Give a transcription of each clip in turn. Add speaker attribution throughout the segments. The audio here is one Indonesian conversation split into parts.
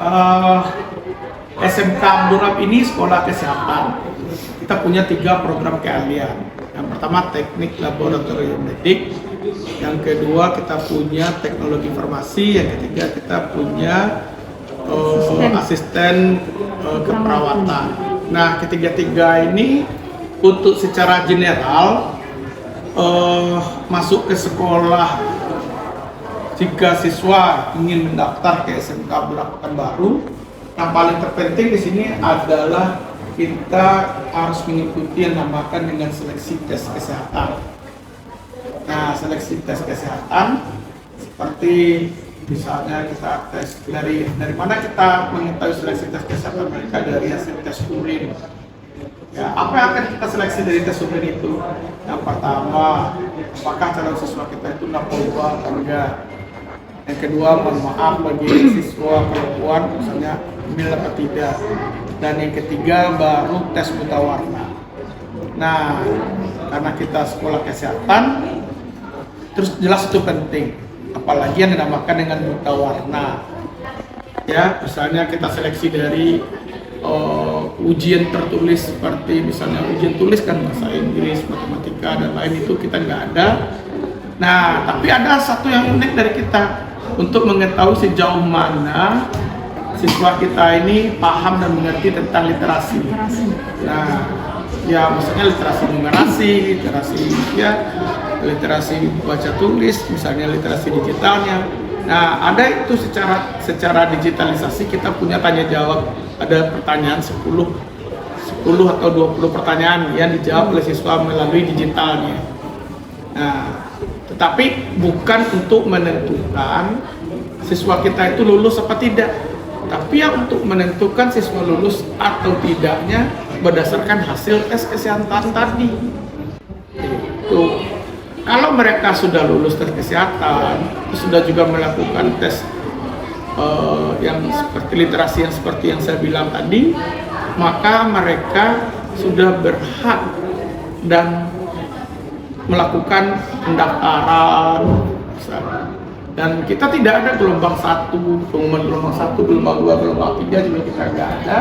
Speaker 1: uh, SMK Abdurrahab ini sekolah kesehatan. Kita punya 3 program keahlian. Yang pertama teknik laboratorium medik, yang kedua kita punya teknologi informasi, yang ketiga kita punya asisten keperawatan. Nah, ketiga-tiga ini untuk secara general masuk ke sekolah jika siswa ingin mendaftar ke SMK Abdurrahab Pekanbaru. Yang paling terpenting di sini adalah kita harus mengikuti yang namakan dengan seleksi tes kesehatan. Nah, seleksi tes kesehatan seperti misalnya kita tes dari mana kita mengetahui seleksi tes kesehatan mereka dari hasil tes urin. Ya, apa yang akan kita seleksi dari tes urin itu? Yang pertama, apakah calon siswa kita itu narkoba atau enggak? Yang kedua, mohon maaf bagi siswa perempuan misalnya hamil apa tidak. Dan yang ketiga baru tes buta warna. Nah, karena kita sekolah kesehatan, terus jelas itu penting. Apalagi yang dinamakan dengan buta warna. Ya, misalnya kita seleksi dari ujian tertulis seperti misalnya ujian tulis kan bahasa Inggris, matematika dan lain itu kita nggak ada. Nah, tapi ada satu yang unik dari kita untuk mengetahui sejauh mana siswa kita ini paham dan mengerti tentang literasi. Nah, ya maksudnya literasi numerasi, literasi baca tulis, misalnya literasi digitalnya. Nah, ada itu secara digitalisasi kita punya tanya jawab, ada pertanyaan 10 atau 20 pertanyaan yang dijawab oleh siswa melalui digitalnya. Nah, tetapi bukan untuk menentukan siswa kita itu lulus apa tidak, tapi yang untuk menentukan siswa lulus atau tidaknya berdasarkan hasil tes kesehatan tadi. Itu kalau mereka sudah lulus tes kesehatan, sudah juga melakukan tes yang seperti literasi yang seperti yang saya bilang tadi, maka mereka sudah berhak dan melakukan pendaftaran. Dan kita tidak ada gelombang 1, pengumuman gelombang 1, gelombang 2, gelombang 3 juga kita nggak ada.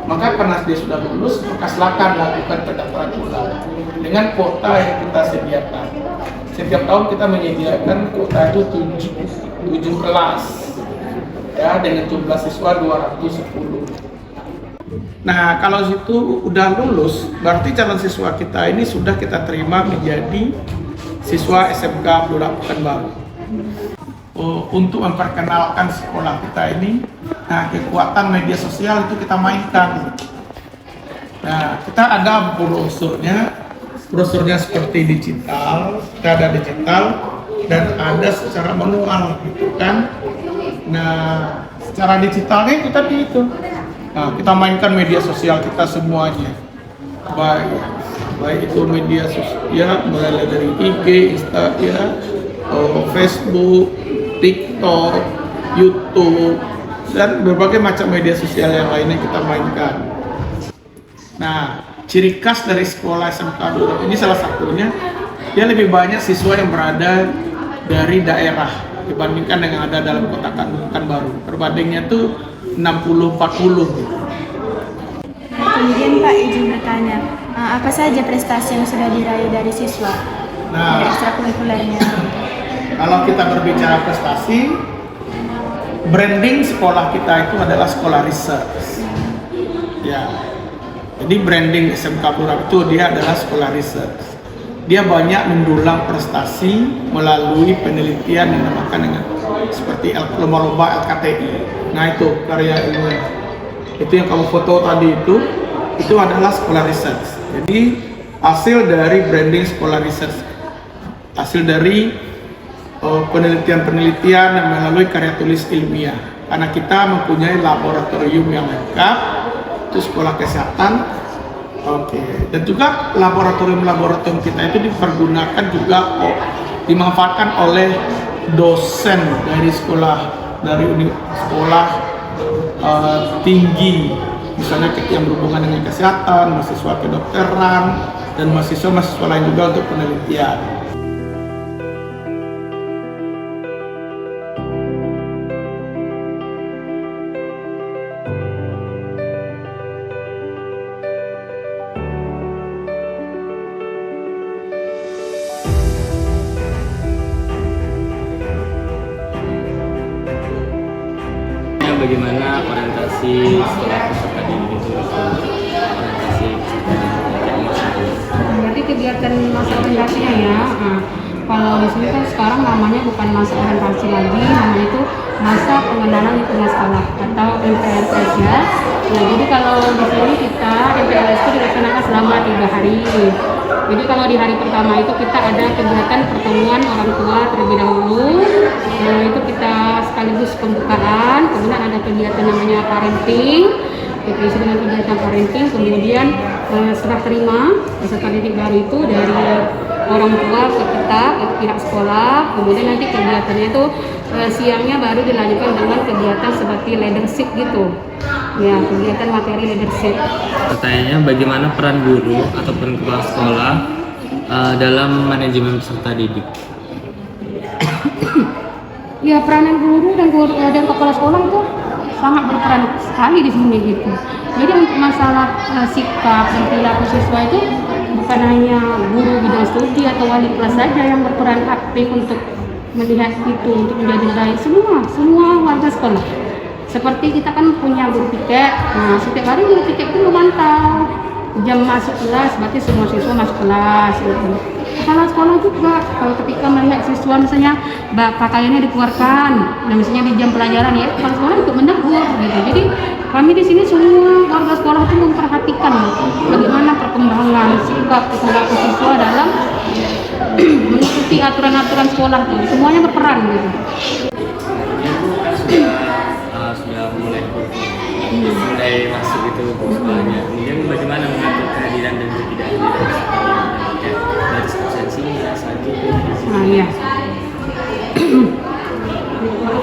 Speaker 1: Maka karena dia sudah lulus, maka silakan lakukan pendaftaran ulang dengan kuota yang kita sediakan. Setiap tahun kita menyediakan kuota itu 7 kelas, ya, dengan jumlah siswa 210. Nah, kalau itu udah lulus, berarti calon siswa kita ini sudah kita terima menjadi siswa SMK Abdurrahab Pekanbaru. Untuk memperkenalkan sekolah kita ini, nah kekuatan media sosial itu kita mainkan. Nah, kita ada brosurnya seperti digital, kita ada digital dan ada secara manual gitu kan. Nah, secara digitalnya itu tadi itu. Nah, kita mainkan media sosial kita semuanya. Baik itu media sosial mulai dari IG, Instagram, Facebook, TikTok, YouTube, dan berbagai macam media sosial yang lainnya kita mainkan. Nah, ciri khas dari sekolah SMK Abdurrahab ini salah satunya, dia lebih banyak siswa yang berada dari daerah dibandingkan dengan ada dalam kota Pekanbaru. Perbandingannya tuh 60-40 gitu.
Speaker 2: Kemudian Pak, izin bertanya, apa saja prestasi yang sudah diraih dari siswa? Dari ekstrakurikulernya.
Speaker 1: Kalau kita berbicara prestasi, branding sekolah kita itu adalah sekolah research. Ya, jadi branding SMK Abdurrahab itu dia adalah sekolah research. Dia banyak mendulang prestasi melalui penelitian yang dinamakan dengan seperti lomba-lomba LKTI. Nah itu karya ilmiah. Itu yang kamu foto tadi itu adalah sekolah research. Jadi hasil dari branding sekolah research, hasil dari penelitian-penelitian yang melalui karya tulis ilmiah. Karena kita mempunyai laboratorium yang lengkap, itu sekolah kesehatan. Dan juga laboratorium kita itu dipergunakan juga dimanfaatkan oleh dosen dari sekolah tinggi, misalnya yang berhubungan dengan kesehatan, mahasiswa kedokteran, dan mahasiswa lain juga untuk penelitian.
Speaker 3: bagaimana orientasi setelah peserta didik itu orientasi peserta didik.
Speaker 4: Berarti kegiatan masa orientasinya ya. Nah, kalau di sini kan sekarang namanya bukan masa orientasi lagi, namanya itu masa pengenalan lingkungan sekolah atau MPLS ya. Nah, jadi kalau di sini kita MPLS itu dilaksanakan selama 3 hari. Jadi kalau di hari pertama itu kita ada kegiatan pertemuan orang tua terlebih dahulu. Nah, itu kita sekaligus pembukaan, kemudian ada kegiatan namanya parenting. Kita isi dengan kegiatan parenting, kemudian serah terima peserta didik baru itu dari orang tua ke kita, ke pihak sekolah. Kemudian nanti kegiatannya itu siangnya baru dilanjutkan dengan kegiatan seperti leadership gitu. Ya, kegiatan materi leadership.
Speaker 3: Pertanyaannya, bagaimana peran guru ataupun kepala sekolah dalam manajemen peserta didik?
Speaker 4: Ya, peranan guru dan kepala sekolah itu sangat berperan sekali di sini gitu. Jadi untuk masalah sikap dan perilaku siswa itu bukan hanya guru bidang studi atau wali kelas saja yang berperan aktif untuk melihat itu, untuk menjadi baik. Semua warga sekolah. Seperti kita kan punya guru piket. Nah, setiap hari guru piket itu memantau jam masuk kelas, berarti semua siswa masuk kelas gitu. Kepala sekolah juga kalau ketika melihat siswa misalnya pakaiannya dikeluarkan, nah misalnya di jam pelajaran ya, kepala sekolah untuk menegur gitu. Jadi kami di sini semua warga sekolah itu memperhatikan bagaimana perkembangan sikap perilaku siswa dalam mengikuti aturan-aturan sekolah itu. Semuanya berperan gitu.
Speaker 3: Sudah mulai masuk itu sekolahnya. Kemudian bagaimana mengatur kehadiran dan ketidakhadiran dari absensinya saat itu?
Speaker 4: Nah iya.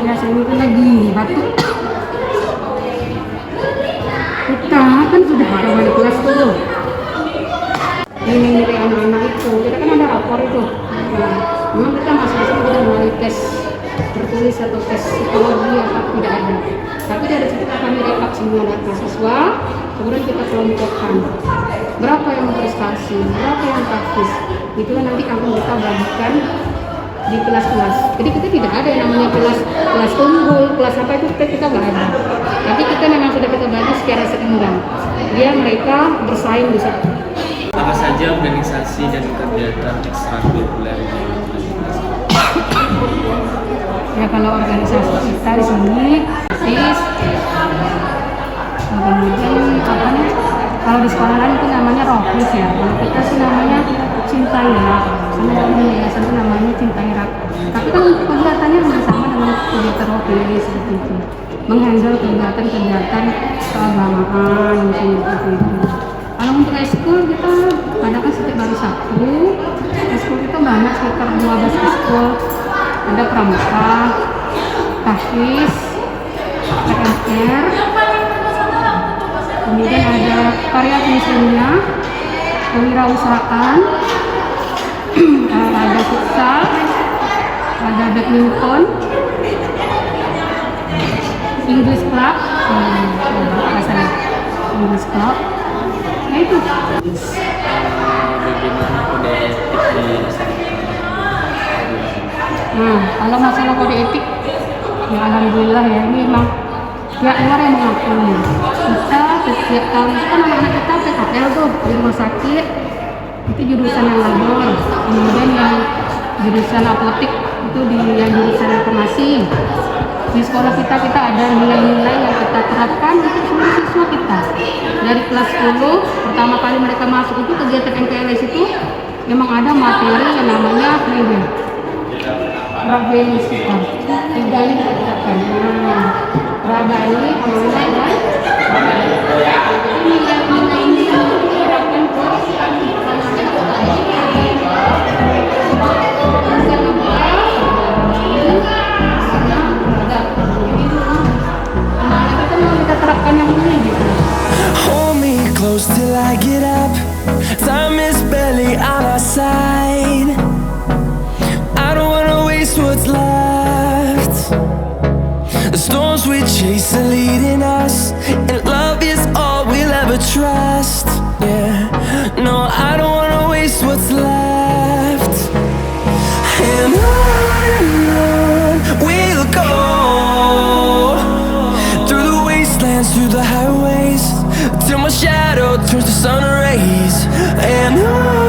Speaker 4: Ya saya itu lagi batuk. Kita kan sudah ada wali kelas tuh. Ini dari anak-anak itu, kita kan ada rapor itu. Nah, memang kita masuk di sini kita mulai tes tertulis atau tes psikologi apa tidak ada. Tapi dari situ kami rekap semua data siswa, kemudian kita kelompokkan berapa yang prestasi, berapa yang praktis. Itulah nanti akan kita bagikan di kelas-kelas. Jadi kita tidak ada yang namanya kelas unggul, kelas apa itu kita nggak ada. Tapi kita memang sudah kita bagi secara seimbang. Dia mereka bersaing di situ.
Speaker 3: Apa saja organisasi dan kegiatan ekstrakurikuler yang
Speaker 4: Ya kalau organisasi kita di sini kemudian apa nih? Kalau di sekolah lain itu namanya Rohis ya. Kalau kita sih namanya Cintai Rak. Sama di yayasan itu namanya Cintai Rak. Tapi kan kegiatannya sama dengan kegiatan Rohis seperti itu. Menghandle kegiatan keagamaan misalnya seperti itu. Kalau untuk eskul kita adakan setiap hari Sabtu. Eskul kita banyak sekitar 12 eskul. Ada pramuka, tahfiz, PMR, kemudian ada karya tulisannya, kewirausahaan, ada futsal, ada badminton, English club, rasanya English club, ya itu.
Speaker 3: bagaimana kode etik di masyarakat?
Speaker 4: Nah, kalau masalah kode etik, ya alhamdulillah ya, ini memang pihak luar yang mengakui. Kita setiap tahun itu kan anak-anak kita PKL tuh di rumah sakit, itu jurusan yang labor, kemudian yang jurusan apotik itu yang jurusan farmasi. Di sekolah kita ada nilai-nilai yang kita terapkan untuk seluruh siswa kita. Dari kelas 10, pertama kali mereka masuk itu kegiatan MPLS itu memang ada materi yang namanya Raga ini kita, 3 ini kita terapkan. Raga ini nilai-nilai ini terapkan ke kita terapkan yang ini gitu.
Speaker 5: Hold me close till I get up. Time is barely on our side. I don't wanna waste what's left. The storms we chase are leading us, and love is all we'll ever trust. Yeah, no, I don't wanna waste what's left. And on we'll go through the highways till my shadow turns to sun rays. And on